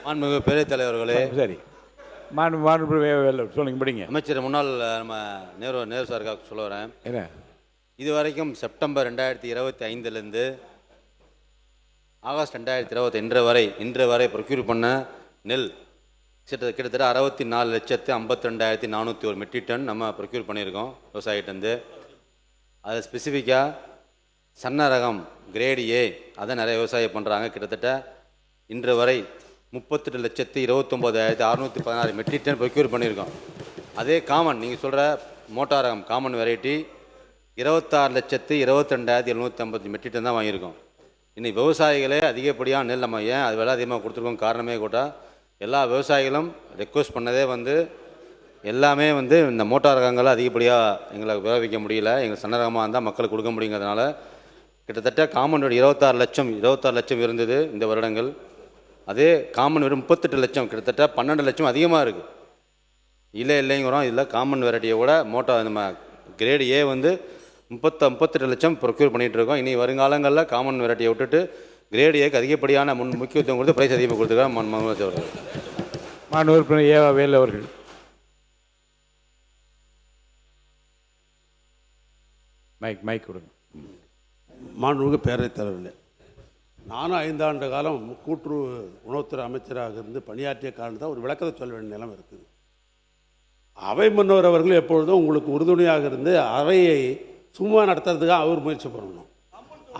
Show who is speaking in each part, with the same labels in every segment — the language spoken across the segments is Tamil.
Speaker 1: மாண்புமிகு பேரவைத் தலைவர்களே,
Speaker 2: சரி, மாண்பு சொல்லுங்க, படிங்க.
Speaker 1: அமைச்சர் முன்னாள் நம்ம நேரு சாருக்காக சொல்ல வரேன்.
Speaker 2: என்ன
Speaker 1: இதுவரைக்கும் செப்டம்பர் 2025 ஆகஸ்ட் 2020 இன்று வரை ப்ரொக்யூர் பண்ண நெல் கிட்டத்தட்ட 64,52,401 மெட்ரிக் டன் நம்ம ப்ரொக்யூர் பண்ணியிருக்கோம் விவசாயிகிட்டேருந்து. அது ஸ்பெசிஃபிக்காக சன்ன ரகம் கிரேடு ஏ அதை நிறைய விவசாயம் பண்ணுறாங்க. கிட்டத்தட்ட இன்று வரை 38,29,616 மெட்ரிக் டன் ப்ரொக்யூர் பண்ணியிருக்கோம். அதே காமன் நீங்கள் சொல்கிற மோட்டார் ரகம் காமன் வெரைட்டி 26,22,750 மெட்ரிக் டன் தான் வாங்கியிருக்கோம். இன்னைக்கு விவசாயிகளே அதிகப்படியான நெல் நம்ம ஏன் அது விலை அதிகமாக கொடுத்துருக்கோம் காரணமே கூட எல்லா விவசாயிகளும் ரெக்வஸ்ட் பண்ணதே எல்லாமே இந்த மோட்டார் ரகங்களை அதிகப்படியாக எங்களுக்கு விளைவிக்க முடியல, எங்களுக்கு சன்ன ரகமாக இருந்தால் மக்களுக்கு கொடுக்க முடியுங்கிறதுனால கிட்டத்தட்ட காமன் 26 லட்சம் இருந்தது இந்த வருடங்கள். அதே காமன் வெறும் 38 லட்சம், கிட்டத்தட்ட 12 லட்சம் அதிகமாக இருக்குது. இல்லைங்கிறோம். இதில் காமன் வெரைட்டியை விட மோட்டார் நம்ம கிரேடு ஏ 38 லட்சம் ப்ரொக்யூர் பண்ணிகிட்டு இருக்கோம். இனி வருங்காலங்களில் காமன் வெரைட்டியை விட்டுட்டு கிரேடு ஏக்கு அதிகப்படியான முக்கியத்துவம் கொடுத்து பிரைஸ் அதிகமாக கொடுத்துருக்காங்க அவர்கள்.
Speaker 2: மாணவர் ஏவா வேல் அவர்கள். மைக் கொடுங்க.
Speaker 3: மாண்புமிகு பேரவைத் தலைவர்களே, நானும் 5 ஆண்டு காலம் கூட்டுறவு உணவுத்துறை அமைச்சராக இருந்து பணியாற்றிய காரணத்தான் ஒரு விளக்கத்தை சொல்ல வேண்டிய நிலைமை இருக்குது. அவை முன்னவர் அவர்கள் எப்பொழுதும் உங்களுக்கு உறுதுணையாக இருந்து அவையை சும்மா நடத்துறதுக்காக அவர் முயற்சி பண்ணணும்.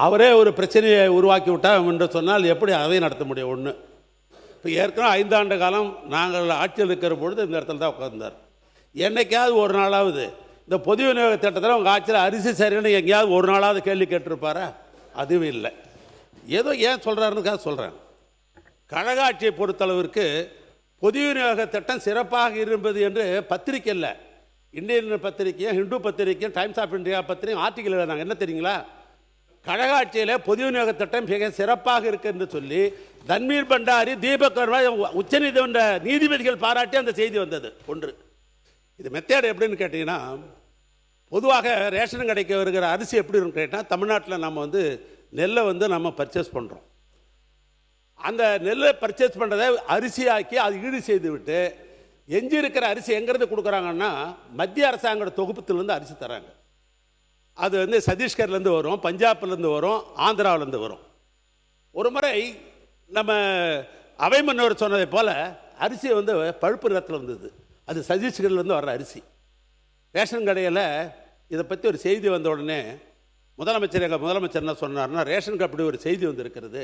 Speaker 3: அவரே ஒரு பிரச்சனையை உருவாக்கி விட்டால் என்று சொன்னால் எப்படி அவையை நடத்த முடியும்? ஒன்று, இப்போ ஏற்கனவே 5 ஆண்டு காலம் நாங்கள் ஆட்சியில் இருக்கிற பொழுது இந்த இடத்துல தான் உட்கார்ந்தார். என்னைக்காவது ஒரு நாளாவது இந்த பொது விநியோக திட்டத்தில் உங்கள் ஆட்சியில் அரிசி சரின்னு எங்கேயாவது ஒரு நாளாவது கேள்வி கேட்டிருப்பாரா? அதுவும் இல்லை. ஏதோ ஏன் சொல்கிறாருன்னு சொல்கிறேன். கழக ஆட்சியை பொறுத்தளவிற்கு பொது விநியோக திட்டம் சிறப்பாக இருப்பது என்று பத்திரிக்கை இல்லை, இந்தியன் பத்திரிக்கையும் ஹிந்து பத்திரிக்கையும் டைம்ஸ் ஆஃப் இந்தியா பத்திரிக்கையும் ஆர்டிக்கல் எழுதாங்க. என்ன தெரியுங்களா? கழக ஆட்சியில் பொது விநியோக திட்டம் மிக சிறப்பாக இருக்கு என்று சொல்லி தன்வீர் பண்டாரி, தீபக் வர்மா உச்சநீதிமன்ற நீதிபதிகள் பாராட்டி அந்த செய்தி வந்தது. ஒன்று. இது மெத்தேடு எப்படின்னு கேட்டிங்கன்னா, பொதுவாக ரேஷன் கடைக்கு வருகிற அரிசி எப்படி இருக்குன்னு கேட்டால், தமிழ்நாட்டில் நம்ம நெல்லை நம்ம பர்ச்சேஸ் பண்ணுறோம். அந்த நெல்லை பர்ச்சேஸ் பண்ணுறதை அரிசியாக்கி அது ஈடு செய்து விட்டு எஞ்சி இருக்கிற அரிசி எங்கேருந்து கொடுக்குறாங்கன்னா மத்திய அரசாங்க தொகுப்புலேருந்து அரிசி தராங்க. அது சத்தீஸ்கர்லேருந்து வரும், பஞ்சாப்லேருந்து வரும், ஆந்திராவிலேருந்து வரும். ஒரு முறை நம்ம அவை முன்னவர் சொன்னதை போல் அரிசி பழுப்பு நிறத்தில் வந்தது. அது சத்தீஸ்கர்லேருந்து வர்ற அரிசி. ரேஷன் கடையில் இதை பற்றி ஒரு செய்தி வந்த உடனே எங்கள் முதலமைச்சர் என்ன சொன்னார்னா, ரேஷனுக்கு அப்படி ஒரு செய்தி வந்திருக்கிறது,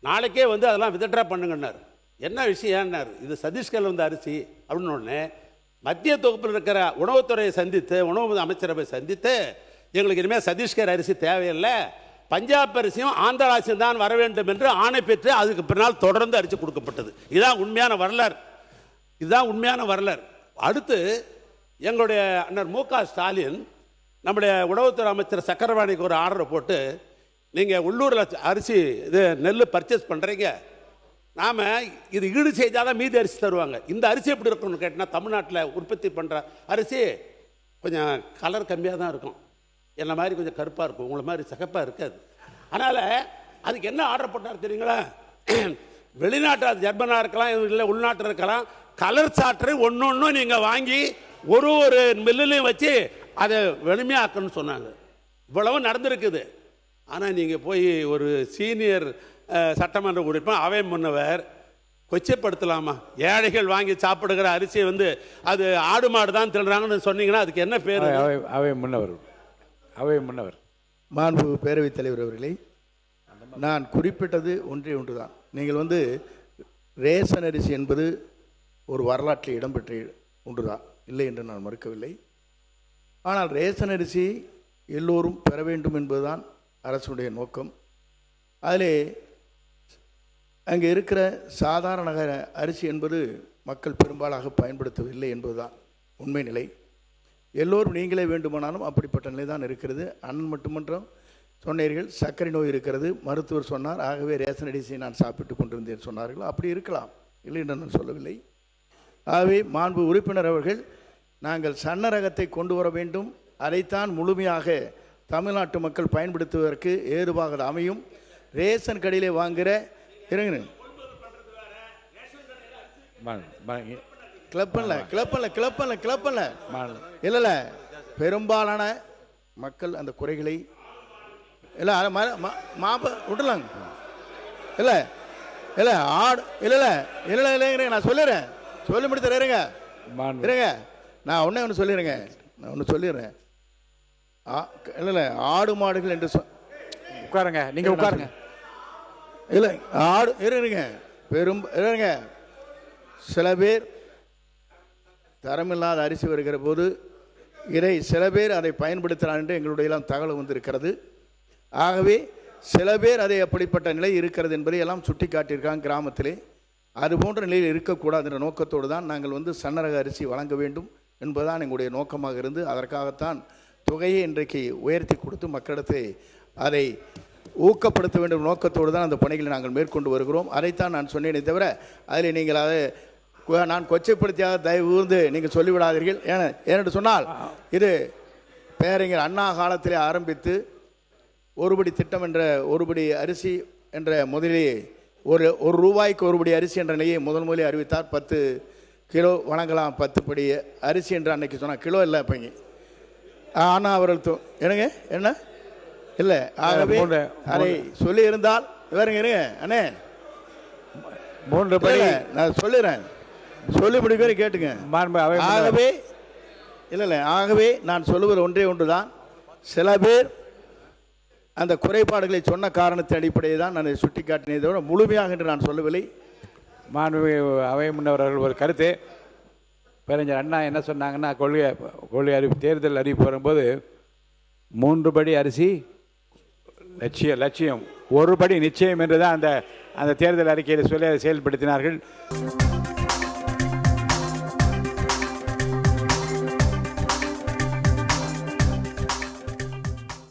Speaker 3: நாளைக்கே அதெல்லாம் வித்ட்ரா பண்ணுங்கன்னார். என்ன விஷயம்னார், இது சத்தீஸ்கரில் வந்த அரிசி அப்படின்னு. உடனே மத்திய தொகுப்பில் இருக்கிற உணவுத்துறையை சந்தித்து, உணவு அமைச்சரவை சந்தித்து, எங்களுக்கு இனிமேல் சத்தீஸ்கர் அரிசி தேவையில்லை, பஞ்சாப் அரிசியும் ஆந்திரா அரிசியும் தான் வர வேண்டும் என்று ஆணை பெற்று அதுக்கு பின்னால் தொடர்ந்து அரிசி கொடுக்கப்பட்டது. இதுதான் உண்மையான வரலாறு. அடுத்து எங்களுடைய அண்ணர் மு க ஸ்டாலின் நம்முடைய உணவுத்துறை அமைச்சர் சக்கரவாணிக்கு ஒரு ஆர்டரை போட்டு, நீங்கள் உள்ளூரில் அரிசி நெல் பர்ச்சேஸ் பண்ணுறீங்க, நாம் இது ஈடு செய்தால் தான் மீதி அரிசி தருவாங்க. இந்த அரிசி எப்படி இருக்குன்னு கேட்டால், தமிழ்நாட்டில் உற்பத்தி பண்ணுற அரிசி கொஞ்சம் கலர் கம்மியாக தான் இருக்கும், என்ன மாதிரி கொஞ்சம் கருப்பாக இருக்கும், உங்களை மாதிரி சகப்பாக இருக்காது. அதனால் அதுக்கு என்ன ஆர்டர் போட்டார் தெரியுங்களா? வெளிநாட்டு, அது ஜெர்மனாக இருக்கலாம், இல்லை உள்நாட்டில் இருக்கலாம், கலர் சாற்று ஒன்று நீங்கள் வாங்கி ஒரு மில்லுலையும் வச்சு அதை வெளுமையாக்கணும்னு சொன்னாங்க. இவ்வளவு நடந்திருக்குது. ஆனால் நீங்கள் போய் ஒரு சீனியர் சட்டமன்ற உறுப்பினர் அவை முன்னவர் கொச்சைப்படுத்தலாமா? ஏழைகள் வாங்கி சாப்பிடுகிற அரிசியை அது ஆடு மாடு தான் தின்றாங்கன்னு சொன்னீங்கன்னா அதுக்கு என்ன பேர்?
Speaker 2: அவை முன்னவர்
Speaker 4: மாண்பு பேரவைத் தலைவர் அவர்களே, நான் குறிப்பிட்டது ஒன்று தான். நீங்கள் ரேஷன் அரிசி என்பது ஒரு வரலாற்றில் இடம்பெற்ற ஒன்று தான், இல்லை என்று நான் மறுக்கவில்லை. ஆனால் ரேஷன் அரிசி எல்லோரும் பெற வேண்டும் என்பதுதான் அரசுடைய நோக்கம். அதிலே அங்கே இருக்கிற சாதாரண அரிசி என்பது மக்கள் பெரும்பாலாக பயன்படுத்தவில்லை என்பதுதான் உண்மை நிலை. எல்லோரும் நீங்களே வேண்டுமானாலும் அப்படிப்பட்ட நிலை தான் இருக்கிறது. அண்ணன் மட்டுமன்றம் சொன்னீர்கள், சர்க்கரை நோய் இருக்கிறது, மருத்துவர் சொன்னார், ஆகவே ரேஷன் அரிசியை நான் சாப்பிட்டு கொண்டிருந்தேன் சொன்னார்கள். அப்படி இருக்கலாம், இல்லை என்று நான் சொல்லவில்லை. ஆகவே மாண்பு உறுப்பினர் அவர்கள், நாங்கள் சன்ன ரகத்தை கொண்டு வர வேண்டும், அதைத்தான் முழுமையாக தமிழ்நாட்டு மக்கள் பயன்படுத்துவதற்கு ஏதுவாக அமையும். ரேஷன் கடையிலே வாங்குகிற கிளப் பண்ணல கிளப் பண்ணல கிளப் பண்ணல கிளப் பண்ணல
Speaker 2: மாநில
Speaker 4: இல்லை பெரும்பாலான மக்கள் அந்த குறைகளை இல்லை மாப்ப விட்டுலாங்க இல்லை இல்லை ஆடு இல்லை இல்லைங்க நான் சொல்லிடுறேன் சொல்லி முடித்து இருங்க இருங்க நான் ஒன்று சொல்லிடுறேங்க நான் ஒன்று சொல்லிடுறேன் இல்லை ஆடு மாடுகள் என்று
Speaker 2: உட்காருங்க நீங்கள் உட்காருங்க
Speaker 4: இல்லை ஆடு இருங்க இருங்க சில பேர் தரமில்லாத அரிசி வருகிற போது இதை சில பேர் அதை பயன்படுத்துகிறார் என்று எங்களுடைய எல்லாம் தகவல் வந்திருக்கிறது. ஆகவே சில பேர் அதை அப்படிப்பட்ட நிலை இருக்கிறது என்பதை எல்லாம் சுட்டி காட்டியிருக்காங்க கிராமத்திலே. அது போன்ற நிலையில் இருக்கக்கூடாது என்ற நோக்கத்தோடு தான் நாங்கள் சன்னரக அரிசி வழங்க வேண்டும் என்பதுதான் எங்களுடைய நோக்கமாக இருந்து அதற்காகத்தான் தொகையை இன்றைக்கு உயர்த்தி கொடுத்து மக்களிடத்தை அதை ஊக்கப்படுத்த வேண்டும் நோக்கத்தோடு தான் அந்த பணிகளை நாங்கள் மேற்கொண்டு வருகிறோம். அதைத்தான் நான் சொன்னேனே தவிர அதில் நீங்கள் அதை நான் கொச்சைப்படுத்தியாக தயவு கூர்ந்து நீங்கள் சொல்லிவிடாதீர்கள். ஏனென்று சொன்னால் இது பேரறிஞர் அண்ணா காலத்திலே ஆரம்பித்து ஒருபடி திட்டம் என்ற ஒருபடி அரிசி என்ற முதலே ஒரு ரூபாய்க்கு ஒருபடி அரிசி என்ற நிலையை முதலில் அறிவித்தார். 10 கிலோ வழங்கலாம் 10 படி அரிசி என்று அன்னைக்கு சொன்னார். கிலோ இல்லை அப்பங்க ஆனால் அவர்கள் என்னங்க என்ன இல்லை. ஆகவே அதை சொல்லி இருந்தால் வேறுங்க இருங்க அண்ணே
Speaker 2: 3 படி
Speaker 4: நான் சொல்லிடுறேன் சொல்லி முடிக்கிற கேட்டுங்க. ஆகவே இல்லை ஆகவே நான் சொல்லுவது ஒன்று தான் சில பேர் அந்த குறைபாடுகளை சொன்ன காரணத்தின் அடிப்படையை தான் நான் சுட்டி காட்டினதை தவிர முழுமையாக என்று நான் சொல்லவில்லை.
Speaker 2: அவை முன்னவர்கள் ஒரு கருத்து பேரறிஞர் அண்ணா என்ன சொன்னாங்கன்னா கொள்கை அறிவிப்பு தேர்தல் அறிவிப்பு வரும்போது 3 படி அரிசி லட்சியம் 1 படி நிச்சயம் என்று தான் அந்த தேர்தல் அறிக்கையில் சொல்லி அதை செயல்படுத்தினார்கள்.